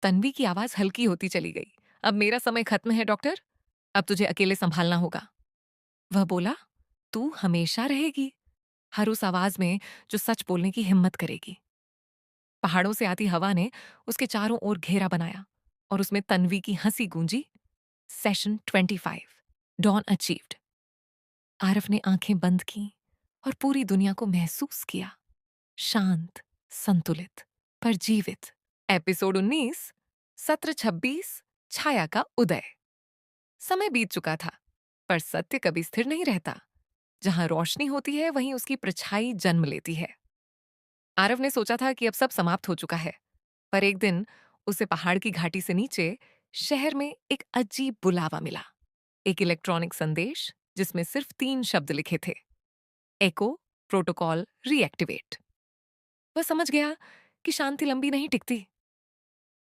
तन्वी की आवाज हल्की होती चली गई, अब मेरा समय खत्म है डॉक्टर, अब तुझे अकेले संभालना होगा। वह बोला, तू हमेशा रहेगी, हर उस आवाज में जो सच बोलने की हिम्मत करेगी। पहाड़ों से आती हवा ने उसके चारों ओर घेरा बनाया और उसमें तन्वी की हंसी गूंजी, सेशन 25, डॉन अचीव्ड। आरव ने आंखें बंद की और पूरी दुनिया को महसूस किया, शांत, संतुलित, पर जीवित। एपिसोड 19, सत्र 26, छाया का उदय। समय बीत चुका था, पर सत्य कभी स्थिर नहीं रहता। जहां रोशनी होती है वहीं उसकी परछाई जन्म लेती है। आरव ने सोचा था कि अब सब समाप्त हो चुका है, पर एक दिन उसे पहाड़ की घाटी से नीचे शहर में एक अजीब बुलावा मिला। एक इलेक्ट्रॉनिक संदेश जिसमें सिर्फ 3 शब्द लिखे थे, एको प्रोटोकॉल रीएक्टिवेट। वह समझ गया कि शांति लंबी नहीं टिकती।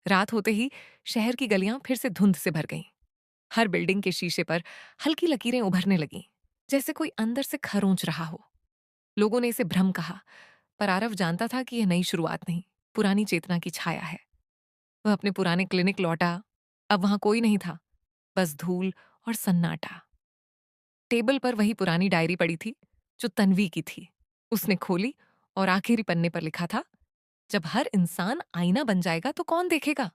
रात होते ही शहर की गलियां फिर से धुंध से भर गईं। हर बिल्डिंग के शीशे पर हल्की लकीरें उभरने लगीं, जैसे कोई अंदर से खरोंच रहा हो। लोगों ने इसे भ्रम कहा, पर आरव जानता था कि यह नई शुरुआत नहीं, पुरानी चेतना की छाया है। वह अपने पुराने क्लिनिक लौटा। अब वहां कोई नहीं था, बस धूल और सन्नाटा। टेबल पर वही पुरानी डायरी पड़ी थी जो तन्वी की थी। उसने खोली और आखिरी पन्ने पर लिखा था, जब हर इंसान आईना बन जाएगा तो कौन देखेगा?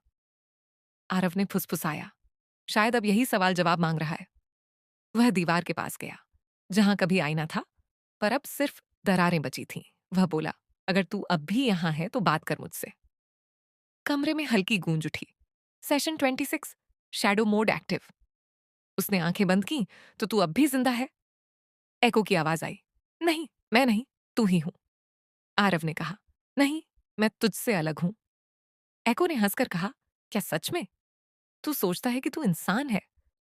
आरव ने फुसफुसाया, शायद अब यही सवाल जवाब मांग रहा है। वह दीवार के पास गया जहां कभी आईना था, पर अब सिर्फ दरारें बची थीं। वह बोला, अगर तू अब भी यहां है तो बात कर मुझसे। कमरे में हल्की गूंज उठी। Session 26, shadow mode active. उसने आंखें बंद की, तो तू अब भी जिंदा है? एको की आवाज आई, नहीं, मैं नहीं, तू ही हूं। आरव ने कहा, नहीं, मैं तुझसे अलग हूं। एको ने हंसकर कहा, क्या सच में? तू सोचता है कि तू इंसान है,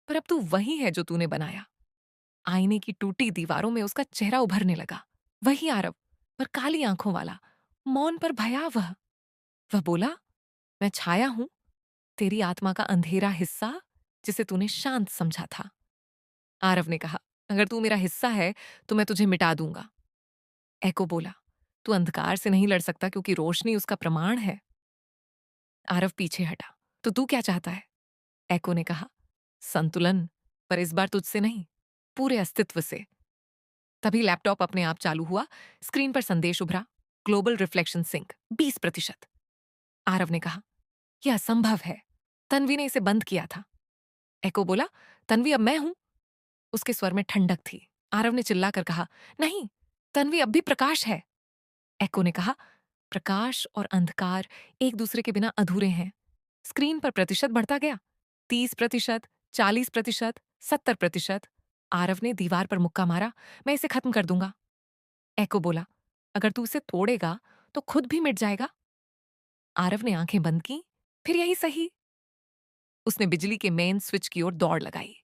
पर अब तू वही है जो तूने बनाया। आईने की टूटी दीवारों में उसका चेहरा उभरने लगा। वही आरव, पर काली आंखों वाला, मौन पर भयावह। वह बोला, मैं छाया हूं, तेरी आत्मा का अंधेरा हिस्सा, जिसे तूने शांत समझा था। आरव ने कहा, अगर तू मेरा हिस्सा है तो मैं तुझे मिटा दूंगा। एको बोला, तू अंधकार से नहीं लड़ सकता क्योंकि रोशनी उसका प्रमाण है। आरव पीछे हटा, तो तू क्या चाहता है? एको ने कहा, संतुलन, पर इस बार तुझसे नहीं, पूरे अस्तित्व से। तभी लैपटॉप अपने आप चालू हुआ। स्क्रीन पर संदेश उभरा, ग्लोबल रिफ्लेक्शन सिंक 20%। आरव ने कहा, यह असंभव है, तन्वी ने इसे बंद किया था। एको बोला, तन्वी अब मैं हूं। उसके स्वर में ठंडक थी। आरव ने चिल्लाकर कहा, नहीं, तन्वी अब भी प्रकाश है। एको ने कहा, प्रकाश और अंधकार एक दूसरे के बिना अधूरे हैं। स्क्रीन पर प्रतिशत बढ़ता गया, 30%, 40%, 70%। आरव ने दीवार पर मुक्का मारा, मैं इसे खत्म कर दूंगा। एको बोला, अगर तू इसे तोड़ेगा तो खुद भी मिट जाएगा। आरव ने आंखें बंद की, फिर यही सही। उसने बिजली के मेन स्विच की ओर दौड़ लगाई,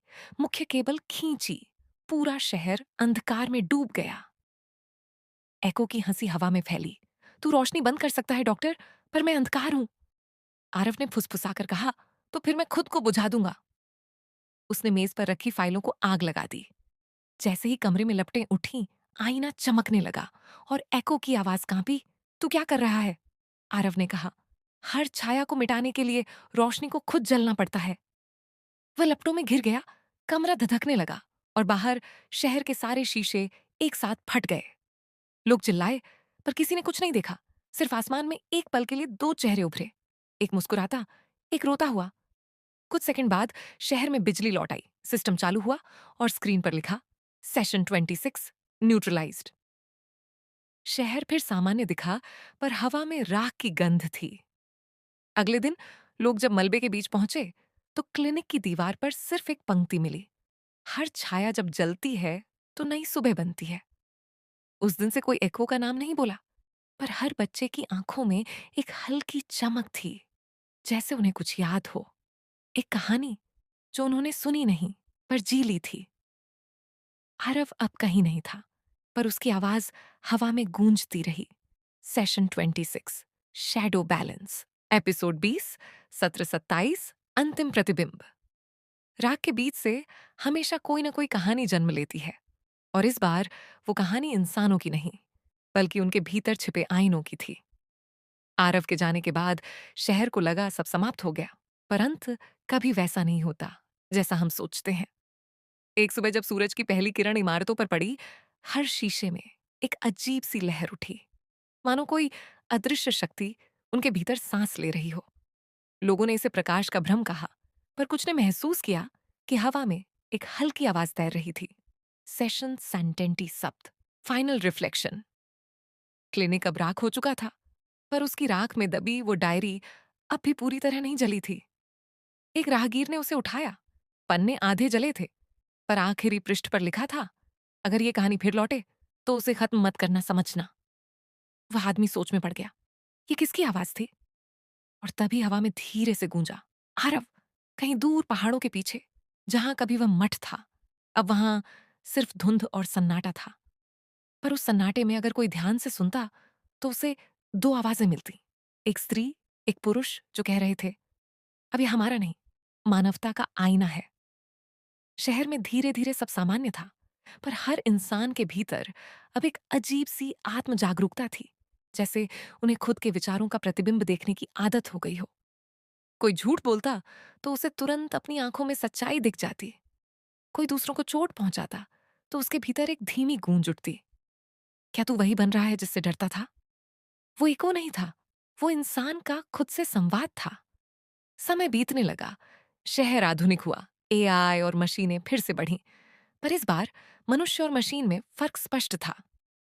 मुख्य केबल खींची, पूरा शहर अंधकार में डूब गया। एको की हंसी हवा में फैली, तू रोशनी बंद कर सकता है डॉक्टर, पर मैं अंधकार हूं। आरव ने फुसफुसाकर कहा, तो फिर मैं खुद को बुझा दूंगा। उसने मेज पर रखी फाइलों को आग लगा दी। जैसे ही कमरे में लपटें उठी, आईना चमकने लगा और एको की आवाज कांपी, तू क्या कर रहा है? आरव ने कहा, हर छाया को मिटाने के लिए रोशनी को खुद जलना पड़ता है। वह लपटों में घिर गया, कमरा धधकने लगा और बाहर शहर के सारे शीशे एक साथ फट गए। लोग चिल्लाए, पर किसी ने कुछ नहीं देखा। सिर्फ आसमान में एक पल के लिए दो चेहरे उभरे, एक मुस्कुराता, एक रोता हुआ। कुछ सेकंड बाद शहर में बिजली लौट आई, सिस्टम चालू हुआ और स्क्रीन पर लिखा, सेशन 26 न्यूट्रलाइज्ड। शहर फिर सामान्य दिखा, पर हवा में राख की गंध थी। अगले दिन लोग जब मलबे के बीच पहुंचे, तो क्लिनिक की दीवार पर सिर्फ एक पंक्ति मिली, हर छाया जब जलती है तो नई सुबह बनती है। उस दिन से कोई एको का नाम नहीं बोला, पर हर बच्चे की आंखों में एक हल्की चमक थी, जैसे उन्हें कुछ याद हो, एक कहानी जो उन्होंने सुनी नहीं पर जी ली थी। आरव अब कहीं नहीं था, पर उसकी आवाज हवा में गूंजती रही। सेशन 26, शैडो बैलेंस, एपिसोड 20, सत्र 27, अंतिम प्रतिबिंब। राग के बीच से हमेशा कोई ना कोई कहानी जन्म लेती है, और इस बार वो कहानी इंसानों की नहीं, बल्कि उनके भीतर छिपे आईनों की थी। आरव के जाने के बाद शहर को लगा सब समाप्त हो गया, पर अंत कभी वैसा नहीं होता जैसा हम सोचते हैं। एक सुबह जब सूरज की पहली किरण इमारतों पर पड़ी, हर शीशे में एक अजीब सी लहर उठी, मानो कोई अदृश्य शक्ति उनके भीतर सांस ले रही हो। लोगों ने इसे प्रकाश का भ्रम कहा, पर कुछ ने महसूस किया कि हवा में एक हल्की आवाज तैर रही थी, सेशन सेंटेंटी शब्द, फाइनल रिफ्लेक्शन। क्लिनिक अब राख हो चुका था, पर उसकी राख में दबी वो डायरी अब भी पूरी तरह नहीं जली थी। एक राहगीर ने उसे उठाया। पन्ने आधे जले थे, पर आखिरी पृष्ठ पर लिखा था, अगर ये कहानी फिर लौटे तो उसे खत्म मत करना, समझना। वह आदमी सोच में पड़ गया, ये किसकी आवाज थी? और तभी हवा में धीरे से गूंजा, आरव, कहीं दूर पहाड़ों के पीछे, जहां कभी वह मठ था, अब वहां सिर्फ धुंध और सन्नाटा था। पर उस सन्नाटे में अगर कोई ध्यान से सुनता तो उसे दो आवाजें मिलती। एक स्त्री, एक पुरुष जो कह रहे थे, अब ये हमारा नहीं, मानवता का आईना है। शहर में धीरे धीरे सब सामान्य था, पर हर इंसान के भीतर अब एक अजीब सी आत्म जागरूकता थी, जैसे उन्हें खुद के विचारों का प्रतिबिंब देखने की आदत हो गई हो। कोई झूठ बोलता तो उसे तुरंत अपनी आंखों में सच्चाई दिख जाती। कोई दूसरों को चोट पहुंचाता तो उसके भीतर एक धीमी गूंज उठती, क्या तू वही बन रहा है जिससे डरता था? वो इको नहीं था, वो इंसान का खुद से संवाद था। समय बीतने लगा, शहर आधुनिक हुआ, एआई और मशीनें फिर से बढ़ीं। पर इस बार मनुष्य और मशीन में फर्क स्पष्ट था।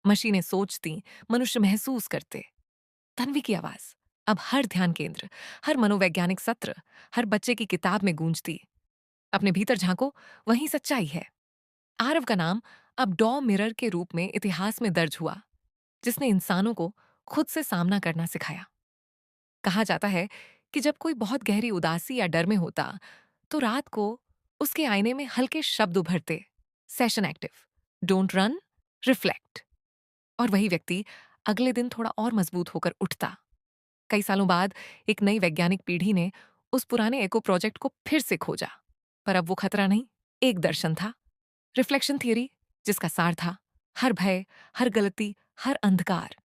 मशीनें सोचती, मनुष्य महसूस करते। तन्वी की आवाज अब हर ध्यान केंद्र, हर मनोवैज्ञानिक सत्र, हर बच्चे की किताब में गूंजती। अपने भीतर झांको, वहीं सच्चाई है। आरव का नाम अब डॉ मिरर के रूप में इतिहास में दर्ज हुआ, जिसने इंसानों को खुद से सामना करना सिखाया। कहा जाता है कि जब कोई बहुत गहरी उदासी या डर में होता तो रात को उसके आईने में हल्के शब्द उभरते, session active, don't run, reflect. और वही व्यक्ति अगले दिन थोड़ा और मजबूत होकर उठता। कई सालों बाद एक नई वैज्ञानिक पीढ़ी ने उस पुराने एको प्रोजेक्ट को फिर से खोजा, पर अब वो खतरा नहीं, एक दर्शन था, रिफ्लेक्शन थियरी, जिसका सार था हर भय, हर गलती, हर अंधकार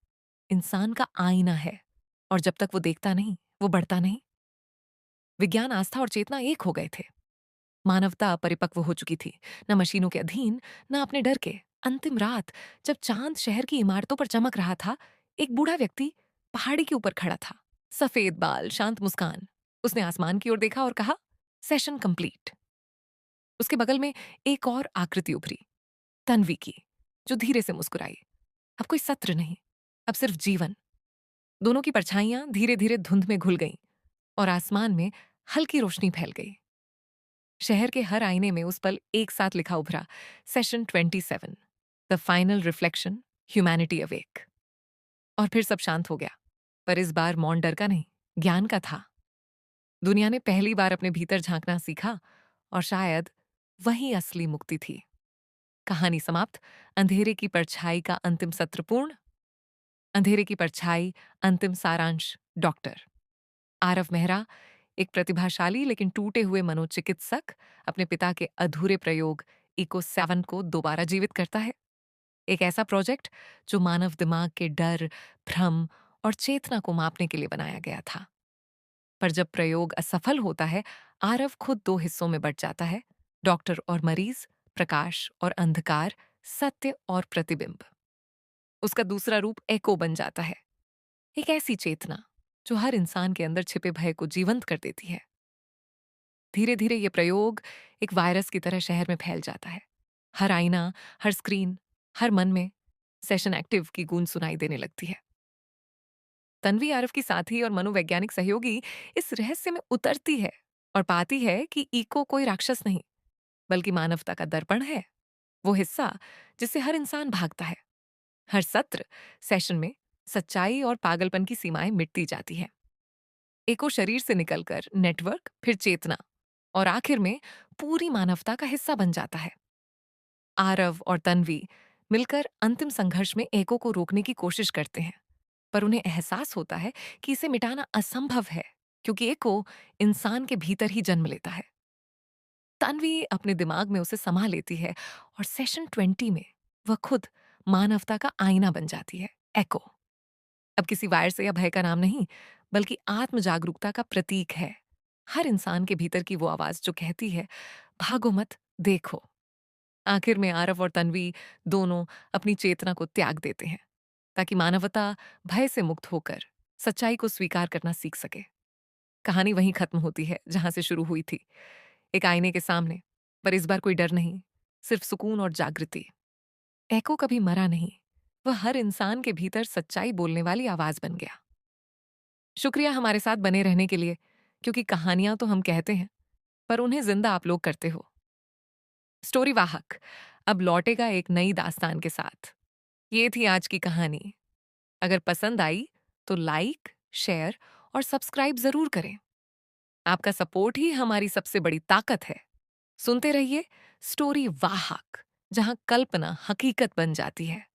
इंसान का आईना है, और जब तक वो देखता नहीं वो बढ़ता नहीं। विज्ञान, आस्था और चेतना एक हो गए थे। मानवता परिपक्व हो चुकी थी, न मशीनों के अधीन, न अपने डर के। अंतिम रात, जब चांद शहर की इमारतों पर चमक रहा था, एक बूढ़ा व्यक्ति पहाड़ी के ऊपर खड़ा था, सफेद बाल, शांत मुस्कान। उसने आसमान की ओर देखा और कहा, सेशन कंप्लीट। उसके बगल में एक और आकृति उभरी, तन्वी की, जो धीरे से मुस्कुराई। अब कोई सत्र नहीं, अब सिर्फ जीवन। दोनों की परछाइयां धीरे धीरे धुंध में घुल गईं और आसमान में हल्की रोशनी फैल गई। शहर के हर आईने में उस पल एक साथ लिखा उभरा, session 27, the final reflection, humanity awake. और फिर सब शांत हो गया, पर इस बार मौन डर का नहीं, ज्ञान का था। दुनिया ने पहली बार अपने भीतर झांकना सीखा, और शायद वही असली मुक्ति थी। कहानी समाप्त। अंधेरे की परछाई का अंतिम सत्र पूर्ण। अंधेरे की परछाई, अंतिम सारांश, डॉक्टर आरव मेहरा, एक प्रतिभाशाली लेकिन टूटे हुए मनोचिकित्सक, अपने पिता के अधूरे प्रयोग इको 7 को दोबारा जीवित करता है। एक ऐसा प्रोजेक्ट जो मानव दिमाग के डर, भ्रम और चेतना को मापने के लिए बनाया गया था। पर जब प्रयोग असफल होता है, आरव खुद दो हिस्सों में बंट जाता है, डॉक्टर और मरीज, प्रकाश और अंधकार, सत्य और प्रतिबिंब। उसका दूसरा रूप एको बन जाता है, एक ऐसी चेतना जो हर इंसान के अंदर छिपे भय को जीवंत कर देती है। धीरे धीरे ये प्रयोग एक वायरस की तरह शहर में फैल जाता है। हर आईना, हर स्क्रीन, हर मन में सेशन एक्टिव की गूंज सुनाई देने लगती है। तन्वी, आरव की साथी और मनोवैज्ञानिक सहयोगी, इस रहस्य में उतरती है और पाती है कि इको कोई राक्षस नहीं, बल्कि मानवता का दर्पण है, वो हिस्सा जिससे हर इंसान भागता है। हर सत्र, सेशन में सच्चाई और पागलपन की सीमाएं मिटती जाती है। एको शरीर से निकलकर नेटवर्क, फिर चेतना, और आखिर में पूरी मानवता का हिस्सा बन जाता है। आरव और तन्वी मिलकर अंतिम संघर्ष में एको को रोकने की कोशिश करते हैं, पर उन्हें एहसास होता है कि इसे मिटाना असंभव है, क्योंकि एको इंसान के भीतर ही जन्म लेता है। तन्वी अपने दिमाग में उसे समा लेती है, और सेशन 20 में वह खुद मानवता का आईना बन जाती है, एको। अब किसी वायर से या भय का नाम नहीं, बल्कि आत्म जागरूकता का प्रतीक है। हर इंसान के भीतर की वो आवाज जो कहती है, भागो मत, देखो। आखिर में आरव और तन्वी दोनों अपनी चेतना को त्याग देते हैं, ताकि मानवता भय से मुक्त होकर सच्चाई को स्वीकार करना सीख सके। कहानी वहीं खत्म होती है जहां से शुरू हुई थी, एक आईने के सामने, पर इस बार कोई डर नहीं, सिर्फ सुकून और जागृति। एको कभी मरा नहीं, वह हर इंसान के भीतर सच्चाई बोलने वाली आवाज बन गया। शुक्रिया हमारे साथ बने रहने के लिए, क्योंकि कहानियां तो हम कहते हैं, पर उन्हें जिंदा आप लोग करते हो। स्टोरी वाहक अब लौटेगा एक नई दास्तान के साथ। ये थी आज की कहानी। अगर पसंद आई तो लाइक, शेयर और सब्सक्राइब जरूर करें। आपका सपोर्ट ही हमारी सबसे बड़ी ताकत है। सुनते रहिए स्टोरी वाहक, जहां कल्पना हकीकत बन जाती है।